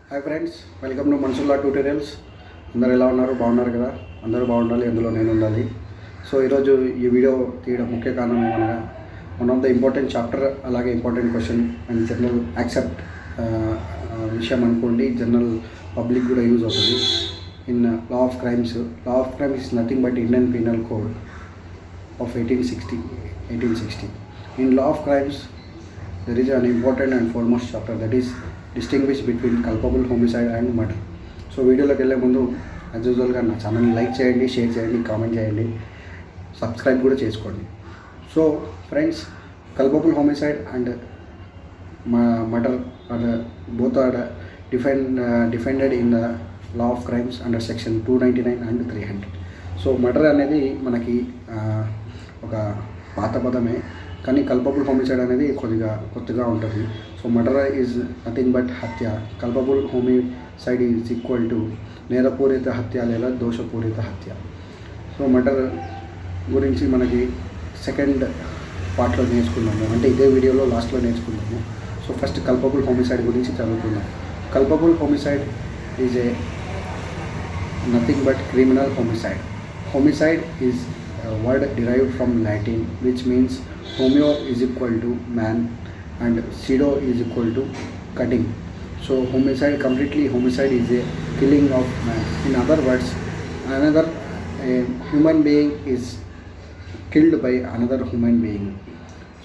Hi friends, welcome to Mansulla tutorials. అందరూ ఎలా ఉన్నారు? బాగున్నారు కదా? అందరూ బాగుండాలి, అందులో నేను ఉండాలి. సో ఈరోజు ఈ వీడియో తీయడం ముఖ్య కారణం ఏమనగా one of the important chapter, అలాగే important question and general accept విషయం అనుకోండి. జనరల్ పబ్లిక్ కూడా యూజ్ అవుతుంది. In law of crimes is nothing but Indian penal code of 1860. In law of crimes, there is an important and foremost chapter that is distinguish between culpable homicide and murder. So వీడియోలోకి వెళ్ళే ముందు as యూజువల్గా నా ఛానల్ని like చేయండి, share చేయండి, comment చేయండి, subscribe కూడా చేసుకోండి. So friends, culpable homicide and murder are both are defined in the law of crimes under section 299 and 300. So murder అనేది మనకి ఒక పాత పదమే, కానీ కల్పబుల్ హోమిసైడ్ అనేది కొత్తగా ఉంటుంది. So murder is nothing but హత్య. Culpable homicide is equal to నేరపూరిత హత్య లేదా దోషపూరిత హత్య. సో మర్డర్ గురించి మనకి సెకండ్ పార్ట్లో నేర్చుకున్నాము, అంటే ఇదే వీడియోలో లాస్ట్లో నేర్చుకున్నాము. సో ఫస్ట్ కల్పబుల్ హోమిసైడ్ గురించి చదువుకుందాం. Culpable homicide is a nothing but criminal homicide. Homicide is a word derived from Latin which means homeo is equal to man and pseudo is equal to cutting. So homicide is a killing of man. In other words, a human being is killed by another human being.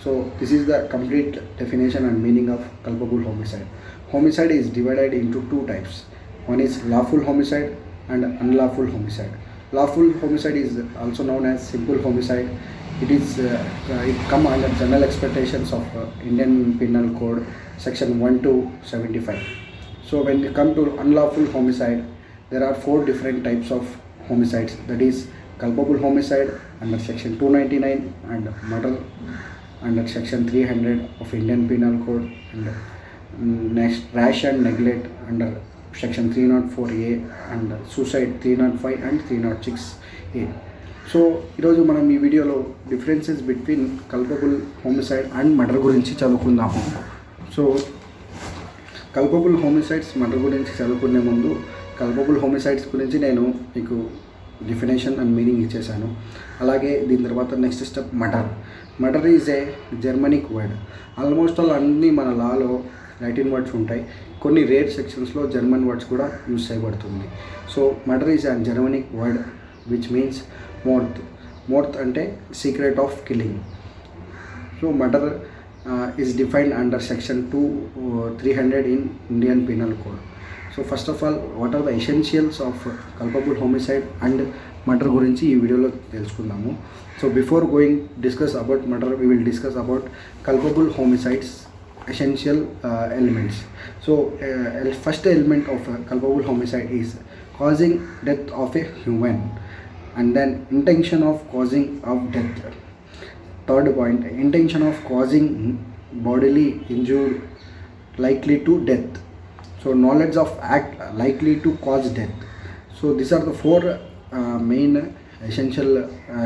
So this is the complete definition and meaning of culpable homicide. Homicide is divided into two types. One is lawful homicide and unlawful homicide. Lawful homicide is also known as simple homicide. It come under general expectations of Indian Penal Code section 1-75. So when we come to unlawful homicide, there are four different types of homicides. That is culpable homicide under section 299 and murder under section 300 of Indian Penal Code, and next rash and neglect under section 304A and suicide 305 and 306A. So ఈరోజు మనం ఈ వీడియోలో differences between culpable homicide and murder గురించి చదువుకుందాము. So culpable homicides, murder గురించి చదువుకునే ముందు culpable homicides గురించి నేను మీకు డెఫినేషన్ అండ్ మీనింగ్ ఇచ్చేసాను. అలాగే దీని తర్వాత next step murder is a Germanic word. Almost all అన్నీ మన లాలో లాటిన్ వర్డ్స్ ఉంటాయి, కొన్ని రేర్ సెక్షన్స్లో జర్మన్ వర్డ్స్ కూడా యూజ్ చేయబడుతుంది. So murder is an Germanic word which means morth అంటే secret of killing. So murder is defined under section 300 in Indian penal code. So first of all, what are the essentials of culpable homicide and murder గురించి ఈ వీడియోలో తెలుసుకుందాము. So before going discuss about murder, we will discuss about culpable homicides essential elements. So first element of culpable homicide is causing death of a human, and then intention of causing of death. Third point, intention of causing bodily injury likely to death. So knowledge of act likely to cause death. So these are the four main essential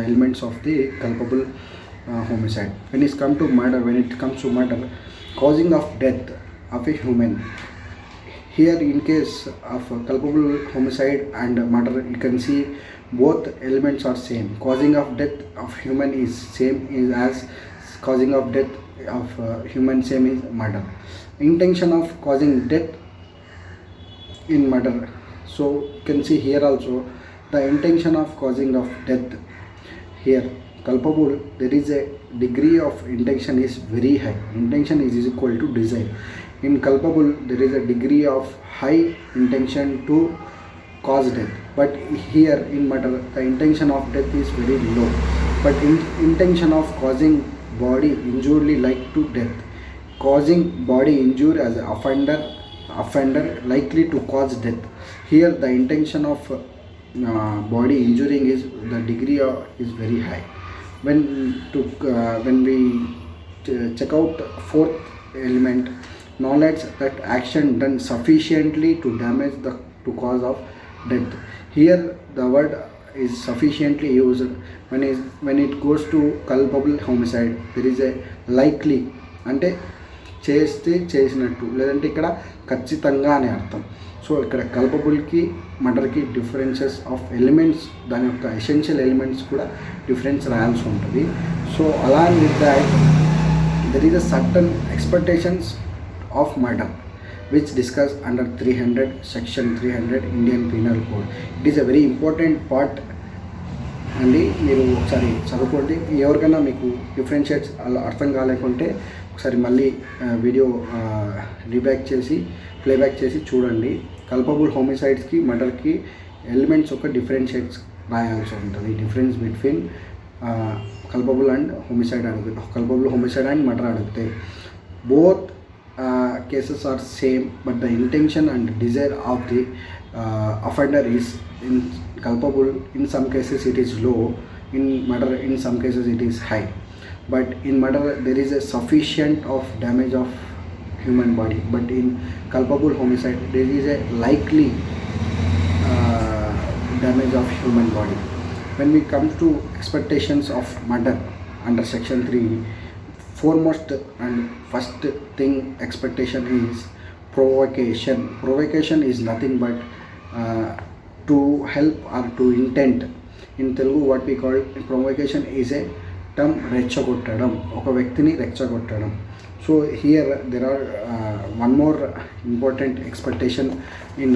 elements of the culpable homicide. When it comes to murder, causing of death of a human. Here in case of culpable homicide and murder, you can see both elements are same. Causing of death of human is same as causing of death of human, same is murder. Intention of causing death in murder. So you can see here also the intention of causing of death. Here culpable, there is a degree of intention is very high. Intention is equal to desire. In culpable, there is a degree of high intention to cause death, but here in murder the intention of death is very low, but intention of causing body injury like to death. Causing body injury as offender likely to cause death. Here the intention of body injuring is the degree is very high. When we check out fourth element, knowledge that action done sufficiently to damage to cause of death. Here the word is sufficiently used when it goes to culpable homicide. There is a likely, అంటే చేస్తే చేసినట్టు, లేదంటే ఇక్కడ ఖచ్చితంగా అనే అర్థం. So ఇక్కడ కల్పబుల్కి మర్డర్కి differences of elements, దాని యొక్క ఎసెన్షియల్ ఎలిమెంట్స్ కూడా డిఫరెన్స్ రాయాల్సి ఉంటుంది. So along with that there is a certain expectations of murder which discussed under 300 section 300 Indian Penal Code. It is a very important part అండి. మీరు ఒకసారి చదువుకోండి. ఎవరికైనా మీకు డిఫరెన్షియేట్స్ అలా అర్థం కాలేకుంటే ఒకసారి మళ్ళీ వీడియో ప్లేబ్యాక్ చేసి చూడండి. కల్పబుల్ హోమిసైడ్స్కి మర్డర్కి ఎలిమెంట్స్ ఒక డిఫరెన్షియేట్స్ రాయాల్సి ఉంటుంది. Difference between culpable and homicide అడిగితే, కల్పబుల్ హోమిసైడ్ అండ్ మర్డర్ అడిగితే both cases are same, but the intention and desire of the offender is in culpable. In some cases it is low, in murder in some cases it is high. But in murder there is a sufficient of damage of human body, but in culpable homicide there is a likely damage of human body. When we come to expectations of murder under section 3, foremost and first thing expectation is provocation. Provocation is nothing but to help or to intent. In Telugu what we call provocation is a term రెచ్చగొట్టడం, ఒక వ్యక్తిని రెచ్చగొట్టడం. So here there are one more important expectation in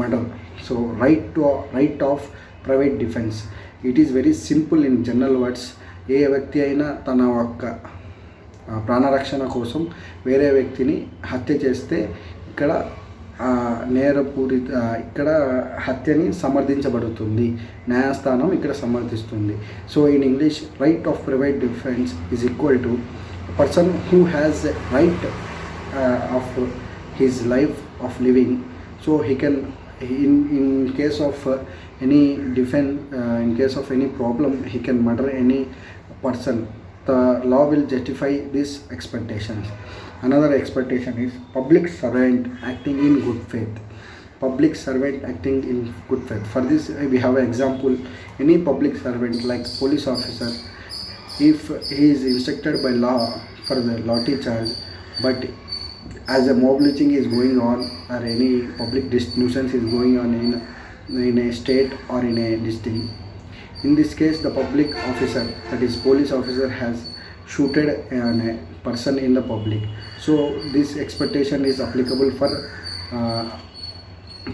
murder. So right of private defense. It is very simple in general words. ఏ వ్యక్తి అయినా తన యొక్క ప్రాణరక్షణ కోసం వేరే వ్యక్తిని హత్య చేస్తే ఇక్కడ ఇక్కడ హత్యని సమర్థించబడుతుంది, న్యాయస్థానం ఇక్కడ సమర్థిస్తుంది. So in English right of private defence is equal to person who has right of his life of living. So he can in case of any defense, in case of any problem, he can murder any person. The law will justify these expectations. Another expectation is public servant acting in good faith. Public servant acting in good faith. For this we have an example. Any public servant like police officer, if he is instructed by law for the lathi charge, but as a mob lynching is going on or any public nuisance is going on in a state or in a district, in this case the public officer, that is police officer, has shooted a person in the public. So this expectation is applicable for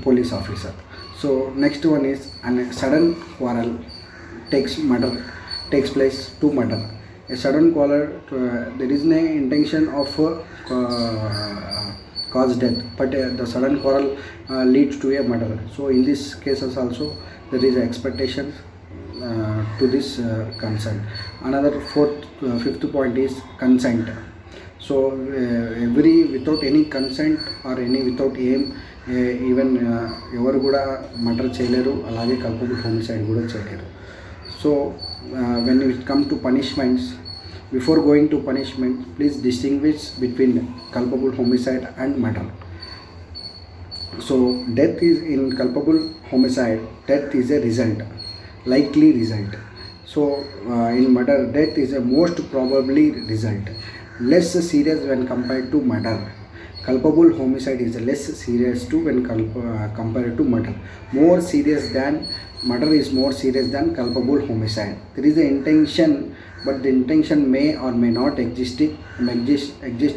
police officer. So next one is a sudden quarrel takes place to murder. A sudden quarrel, there is no intention of cause death, but the sudden quarrel leads to a murder. So in these cases also there is expectation to this consent. Another fifth point is consent. So without any consent or any without aim, even ఎవరు కూడా murder చేయలేరు, అలాగే culpable homicide కూడా చేయలేరు. So when it come to punishments, before going to punishment, please distinguish between culpable homicide and murder. So death is in culpable homicide, death is a result, likely result. So in murder, death is a most probably result, less serious when compared to murder. Culpable homicide is less serious too when compared to murder. More serious than murder is more serious than culpable homicide. There is an intention, but the intention may or may not exist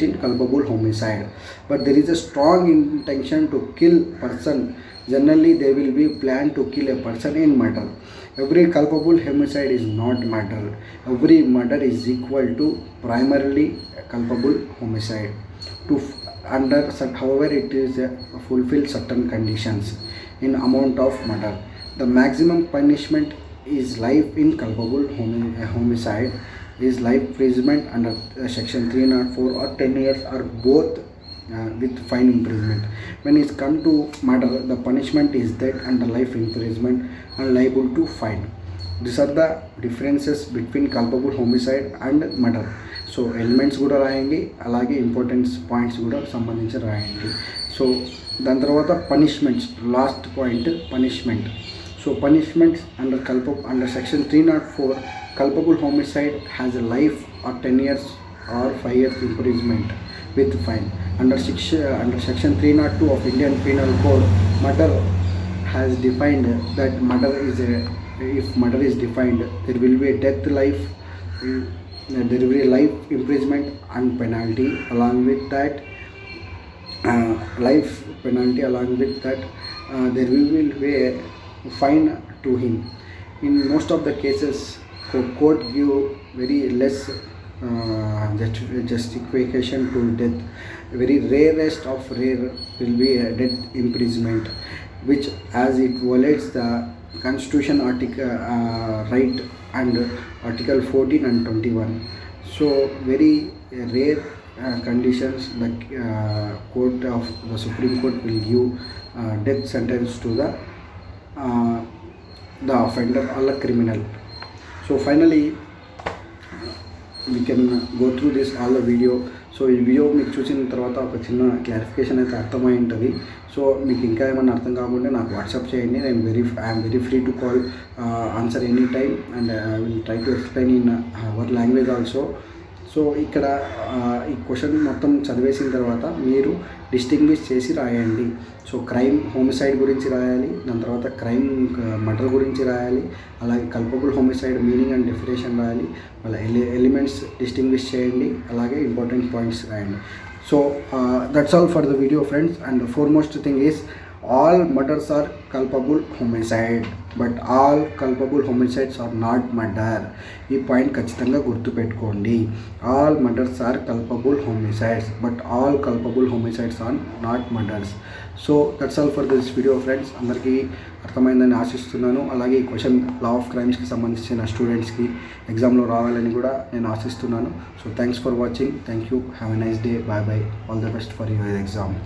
in culpable homicide. But there is a strong intention to kill person. Generally there will be plan to kill a person in murder. Every culpable homicide is not murder. Every murder is equal to primarily culpable homicide. However, it is fulfill certain conditions in amount of murder. The maximum punishment is life in culpable homicide is life imprisonment under section 304 or 10 years or both with fine imprisonment. When it come to murder, the punishment is death under life imprisonment and liable to fine. These are the differences between culpable homicide and murder. So elements కూడా రాయండి, అలాగే importance points కూడా సంబంధించి రాయండి. So దాని తర్వాత punishments, last point punishment. So punishments under section 304, culpable homicide has a life or 10 years or 5 years imprisonment with fine. Under section 302 of Indian Penal Code, murder has defined that if murder is defined, there will be a there will be a life imprisonment and penalty. Along with that, there will be a fine to him. In most of the cases, court give very less justification to death. Very rarest of rare will be a death imprisonment, which as it violates the constitution right and article 14 and 21. So very rare conditions the court of the Supreme Court will give death sentence to the offender or the criminal. So finally we can go through this all the video. So ఈ video మీకు చూసిన తర్వాత ఒక చిన్న clarification అయితే అర్థమై ఉంటుంది. So మీకు ఇంకా ఏమైనా అర్థం కాకుండా నాకు వాట్సాప్ చేయండి. I'm very free to call, answer any time, and I will try to explain in our language also. So ఇక్కడ ఈ క్వశ్చన్ మొత్తం చదివేసిన తర్వాత మీరు డిస్టింగ్విష్ చేసి రాయండి. సో క్రైమ్ హోమిసైడ్ గురించి రాయాలి, దాని తర్వాత క్రైమ్ మర్డర్ గురించి రాయాలి, అలాగే culpable homicide meaning and definition రాయాలి, వాళ్ళ ఎలిమెంట్స్ డిస్టింగ్విష్ చేయండి, అలాగే ఇంపార్టెంట్ పాయింట్స్ రాయండి. So that's all for the video friends. And foremost thing is all murders are culpable homicide, but all culpable homicides are not murder. ఈ point ఖచ్చితంగా గుర్తుపెట్టుకోండి. All murders are culpable homicides, but all culpable homicides are not murders. So that's all for this video friends. అందరికీ అర్థమైందని ఆశిస్తున్నాను. అలాగే ఈ question law of క్రైమ్స్కి సంబంధించిన స్టూడెంట్స్కి ఎగ్జామ్లో రావాలని కూడా నేను ఆశిస్తున్నాను. So thanks for watching. Thank you. Have a nice day. Bye bye. All the best for your exam.